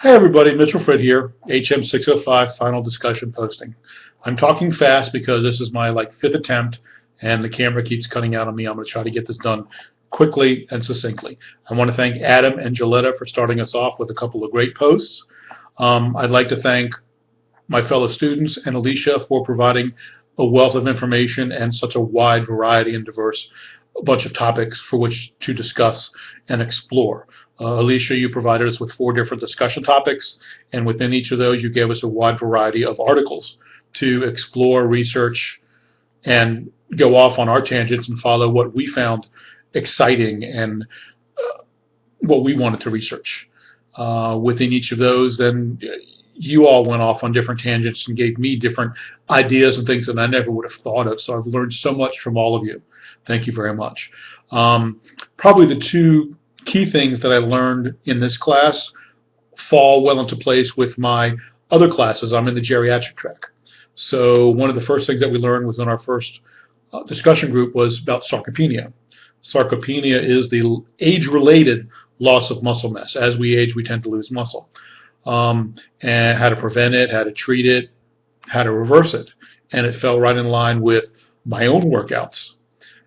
Hi everybody, Mitchell Frid here, HM605 final discussion posting. I'm talking fast because this is my fifth attempt and the camera keeps cutting out on me. I'm going to try to get this done quickly and succinctly. I want to thank Adam and Gilletta for starting us off with a couple of great posts. I'd like to thank my fellow students and Alicia for providing a wealth of information and such a wide variety and diverse bunch of topics for which to discuss and explore. Alicia, you provided us with 4 different discussion topics, and within each of those you gave us a wide variety of articles to explore, research, and go off on our tangents and follow what we found exciting and what we wanted to research. Within each of those, then you all went off on different tangents and gave me different ideas and things that I never would have thought of. So I've learned so much from all of you. Thank you very much. Probably the 2 key things that I learned in this class fall well into place with my other classes. I'm in the geriatric track. So one of the first things that we learned was in our first discussion group was about sarcopenia. Sarcopenia is the age-related loss of muscle mass. As we age, we tend to lose muscle. And how to prevent it, how to treat it, how to reverse it. And it fell right in line with my own workouts.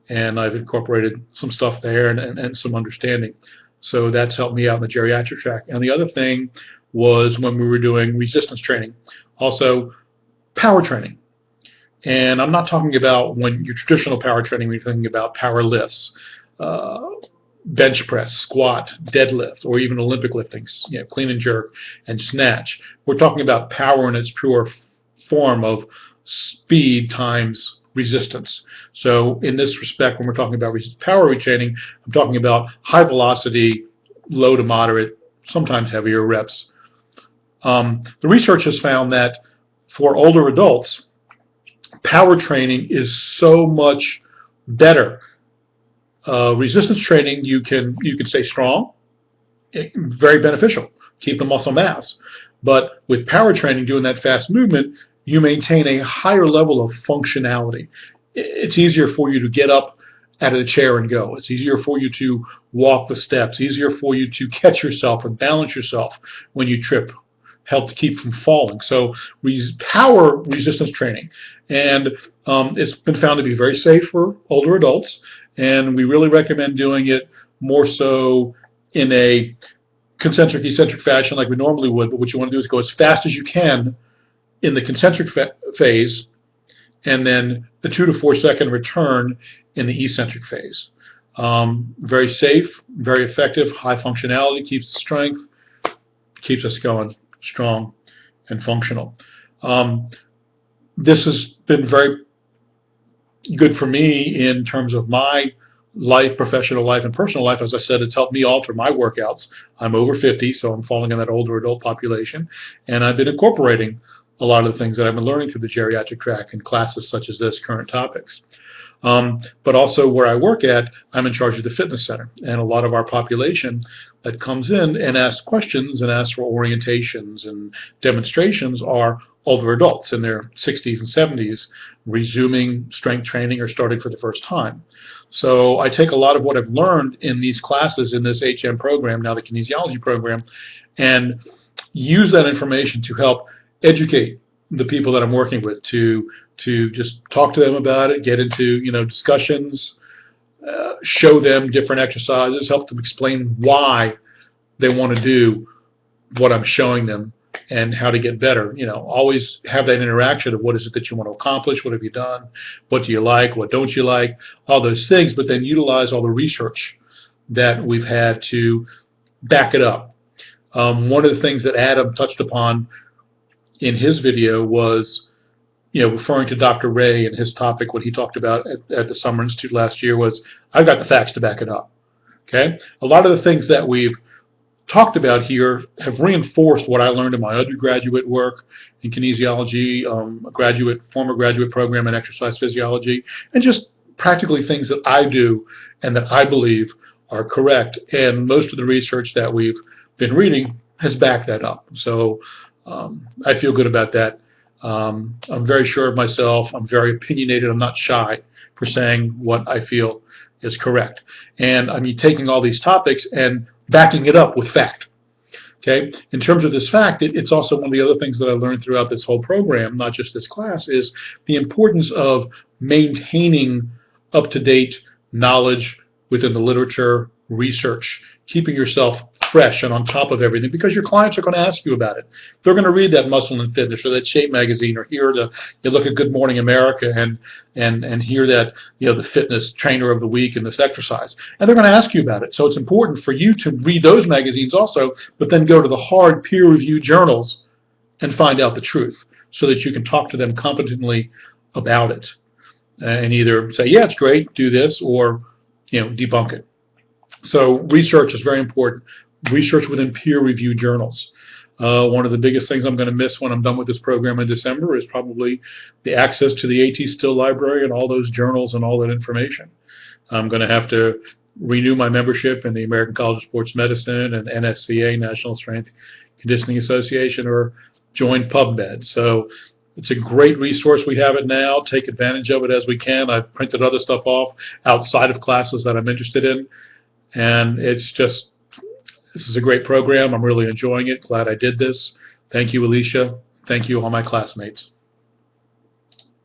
And I've incorporated some stuff there and some understanding. So that's helped me out in the geriatric track. And the other thing was when we were doing resistance training, also power training. And I'm not talking about when your traditional power training, we're thinking about power lifts, bench press, squat, deadlift, or even Olympic lifting, clean and jerk and snatch. We're talking about power in its pure form of speed times resistance. So in this respect, when we're talking about power retraining, I'm talking about high velocity, low to moderate, sometimes heavier reps. The research has found that for older adults, power training is so much better. Resistance training, you can stay strong, very beneficial, keep the muscle mass. But with power training, doing that fast movement, you maintain a higher level of functionality. It's easier for you to get up out of the chair and go. It's easier for you to walk the steps, easier for you to catch yourself and balance yourself when you trip, help to keep from falling. So power resistance training. And it's been found to be very safe for older adults, and we really recommend doing it more so in a concentric eccentric fashion like we normally would, but what you want to do is go as fast as you can in the concentric phase, and then a 2 to 4 second return in the eccentric phase. Very safe, very effective, high functionality, keeps the strength, keeps us going strong and functional. This has been very good for me in terms of my life, professional life, and personal life. As I said, it's helped me alter my workouts. I'm over 50, so I'm falling in that older adult population, and I've been incorporating a lot of the things that I've been learning through the geriatric track in classes such as this, current topics. But also where I work at, I'm in charge of the fitness center, and a lot of our population that comes in and asks questions and asks for orientations and demonstrations are older adults in their 60s and 70s resuming strength training or starting for the first time. So I take a lot of what I've learned in these classes in this HM program, now the kinesiology program, and use that information to help educate the people that I'm working with, to just talk to them about it, get into discussions, show them different exercises, help them explain why they want to do what I'm showing them and how to get better. Always have that interaction of what is it that you want to accomplish, what have you done, what do you like, what don't you like, all those things, but then utilize all the research that we've had to back it up. One of the things that Adam touched upon in his video was, referring to Dr. Ray and his topic, what he talked about at the Summer Institute last year was, I've got the facts to back it up. Okay? A lot of the things that we've talked about here have reinforced what I learned in my undergraduate work in kinesiology, former graduate program in exercise physiology, and just practically things that I do and that I believe are correct. And most of the research that we've been reading has backed that up. So I feel good about that. I'm very sure of myself. I'm very opinionated. I'm not shy for saying what I feel is correct. And I'm taking all these topics and backing it up with fact. Okay. In terms of this fact, it's also one of the other things that I learned throughout this whole program, not just this class, is the importance of maintaining up-to-date knowledge within the literature, research, keeping yourself fresh and on top of everything, because your clients are going to ask you about it. They're going to read that Muscle and Fitness or that Shape magazine, or hear you look at Good Morning America and hear that, the fitness trainer of the week in this exercise, and they're going to ask you about it. So it's important for you to read those magazines also, but then go to the hard peer-reviewed journals and find out the truth, so that you can talk to them competently about it, and either say, yeah, it's great, do this, or debunk it. So research is very important. Research within peer-reviewed journals. One of the biggest things I'm going to miss when I'm done with this program in December is probably the access to the AT Still library and all those journals and all that information. I'm going to have to renew my membership in the American College of Sports Medicine and NSCA, National Strength Conditioning Association, or join PubMed. So it's a great resource. We have it now. Take advantage of it as we can. I've printed other stuff off outside of classes that I'm interested in. And this is a great program. I'm really enjoying it. Glad I did this. Thank you, Alicia. Thank you, all my classmates.